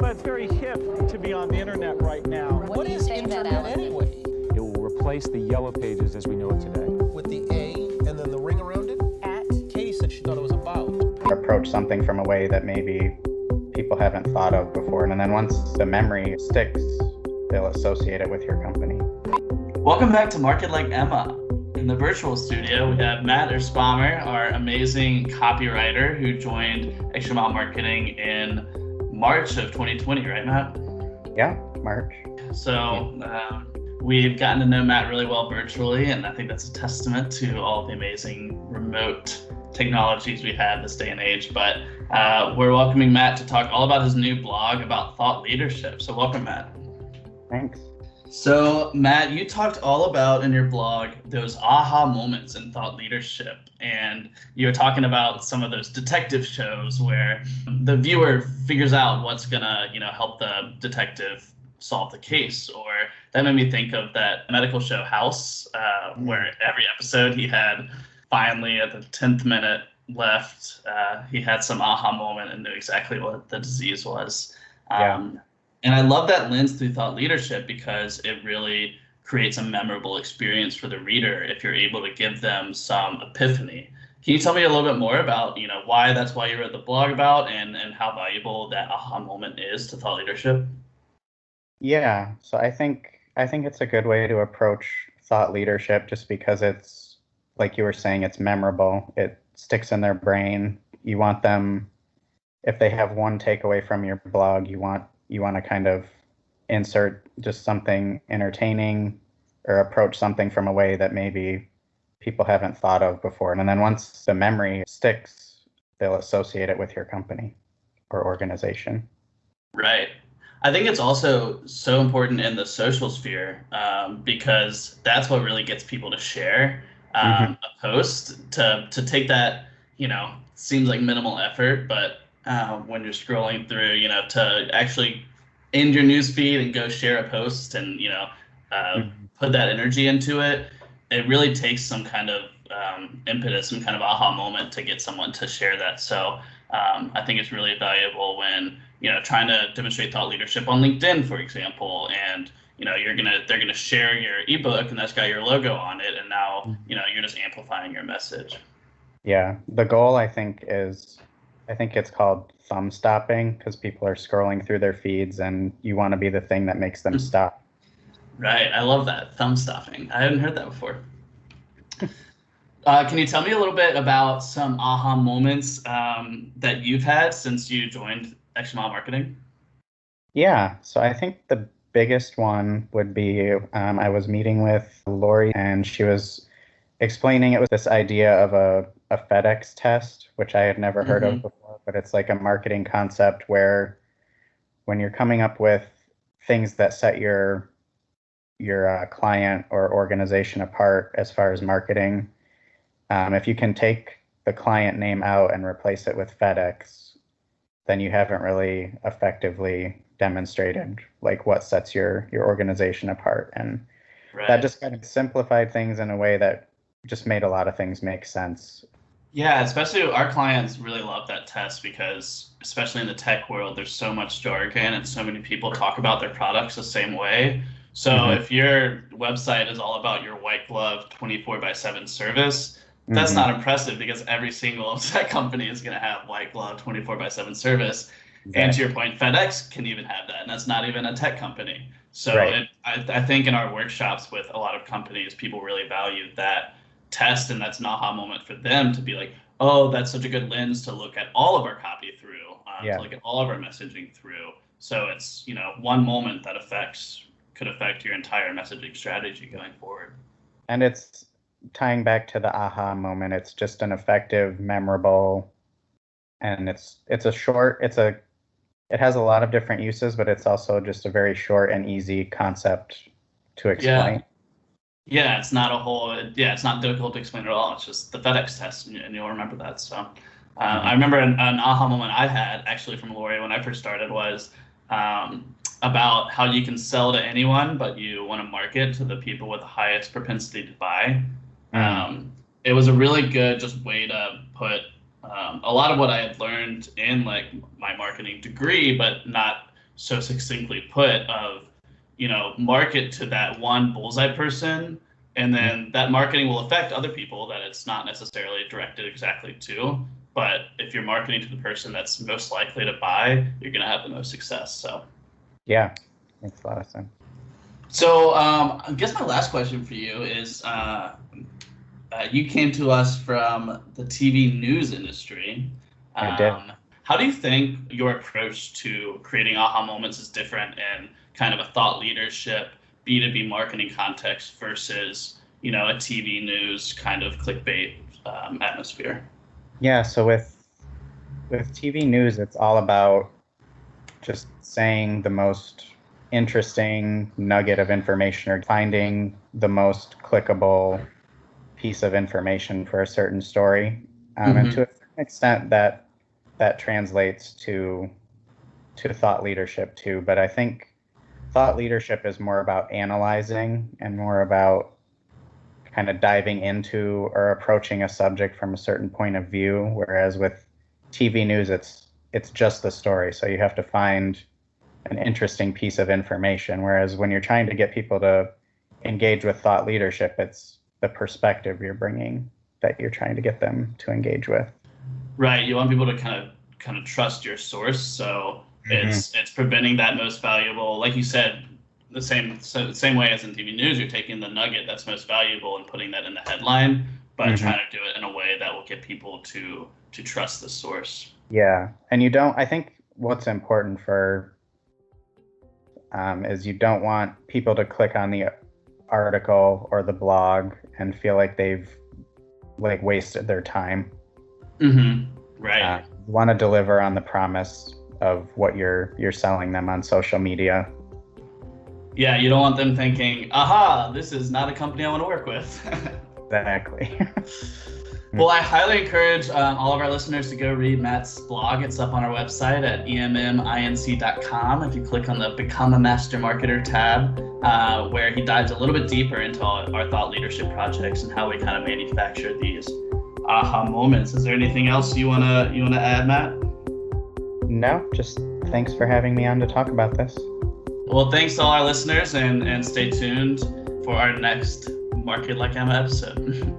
but it's very hip to be on the internet right now. What is internet anyway? It will replace the yellow pages as we know it today. With the A and then the ring around it? Katie said she thought it was about. Approach something from a way that maybe people haven't thought of before. And then once the memory sticks, they'll associate it with your company. Welcome back to Market Like Emma. In the virtual studio, we have Matt Erspamer, our amazing copywriter who joined Extra Mile Marketing in March of 2020, right, Matt? Yeah, March. So we've gotten to know Matt really well virtually, and I think that's a testament to all the amazing remote technologies we have this day and age. But we're welcoming Matt to talk all about his new blog about thought leadership. So welcome, Matt. Thanks. So Matt, you talked all about in your blog those aha moments in thought leadership, and you were talking about some of those detective shows where the viewer figures out what's gonna, help the detective solve the case. Or that made me think of that medical show House, where every episode he had finally at the 10th minute left, he had some aha moment and knew exactly what the disease was. And I love that lens through thought leadership because it really creates a memorable experience for the reader if you're able to give them some epiphany. Can you tell me a little bit more about, why that's why you wrote the blog about and how valuable that aha moment is to thought leadership? Yeah, so I think it's a good way to approach thought leadership just because it's, like you were saying, it's memorable. It sticks in their brain. You want them, if they have one takeaway from your blog, you want to kind of insert just something entertaining or approach something from a way that maybe people haven't thought of before. And then once the memory sticks, they'll associate it with your company or organization. Right. I think it's also so important in the social sphere because that's what really gets people to share a post, to take that, seems like minimal effort, but when you're scrolling through, to actually end your news feed and go share a post and, put that energy into it, it really takes some kind of impetus, some kind of aha moment to get someone to share that. So I think it's really valuable when, trying to demonstrate thought leadership on LinkedIn, for example, and, they're going to share your ebook and that's got your logo on it. And now, you're just amplifying your message. Yeah. The goal, I think it's called thumb stopping because people are scrolling through their feeds and you want to be the thing that makes them stop. Right. I love that. Thumb stopping. I hadn't heard that before. Can you tell me a little bit about some aha moments that you've had since you joined Extra Mile Marketing? Yeah. So I think the biggest one would be I was meeting with Lori and she was explaining it was this idea of a FedEx test, which I had never heard of before, but it's like a marketing concept where when you're coming up with things that set your client or organization apart as far as marketing, if you can take the client name out and replace it with FedEx, then you haven't really effectively demonstrated like what sets your organization apart. And that just kind of simplified things in a way that just made a lot of things make sense. Yeah, especially our clients really love that test because, especially in the tech world, there's so much jargon and so many people talk about their products the same way. So if your website is all about your white glove 24/7 service, that's not impressive because every single tech company is going to have white glove 24/7 service. Exactly. And to your point, FedEx can even have that, and that's not even a tech company. So I think in our workshops with a lot of companies, people really value that test, and that's an aha moment for them to be like, oh, that's such a good lens to look at all of our copy through, to look at all of our messaging through. So it's, one moment that could affect your entire messaging strategy going forward. And it's tying back to the aha moment. It's just an effective, memorable, and it has a lot of different uses, but it's also just a very short and easy concept to explain. Yeah, it's not it's not difficult to explain at all. It's just the FedEx test, and you'll remember that. So I remember an aha moment I had actually from Lori when I first started was about how you can sell to anyone, but you want to market to the people with the highest propensity to buy. It was a really good just way to put a lot of what I had learned in like my marketing degree, but not so succinctly put of, market to that one bullseye person, and then that marketing will affect other people that it's not necessarily directed exactly to. But if you're marketing to the person that's most likely to buy, you're going to have the most success. So, yeah, makes a lot of sense. So I guess my last question for you is, you came to us from the TV news industry. I did. How do you think your approach to creating aha moments is different in kind of a thought leadership, B2B marketing context versus, a TV news kind of clickbait atmosphere? Yeah, so with TV news, it's all about just saying the most interesting nugget of information or finding the most clickable piece of information for a certain story. And to a certain extent, that translates to thought leadership too. But I think thought leadership is more about analyzing and more about kind of diving into or approaching a subject from a certain point of view. Whereas with TV news, it's just the story. So you have to find an interesting piece of information. Whereas when you're trying to get people to engage with thought leadership, it's the perspective you're bringing that you're trying to get them to engage with. Right. You want people to kind of trust your source. So it's preventing that most valuable, like you said, the same way as in TV news, you're taking the nugget that's most valuable and putting that in the headline, but trying to do it in a way that will get people to trust the source. Yeah. And I think what's important is you don't want people to click on the article or the blog and feel like they've wasted their time. Right. You want to deliver on the promise of what you're selling them on social media. Yeah, you don't want them thinking, aha, this is not a company I want to work with. Exactly. Well, I highly encourage all of our listeners to go read Matt's blog. It's up on our website at emminc.com. If you click on the Become a Master Marketer tab, where he dives a little bit deeper into our thought leadership projects and how we kind of manufacture these aha moments. Is there anything else you wanna add, Matt? No, just thanks for having me on to talk about this. Well, thanks to all our listeners, and stay tuned for our next Market Like Emma episode.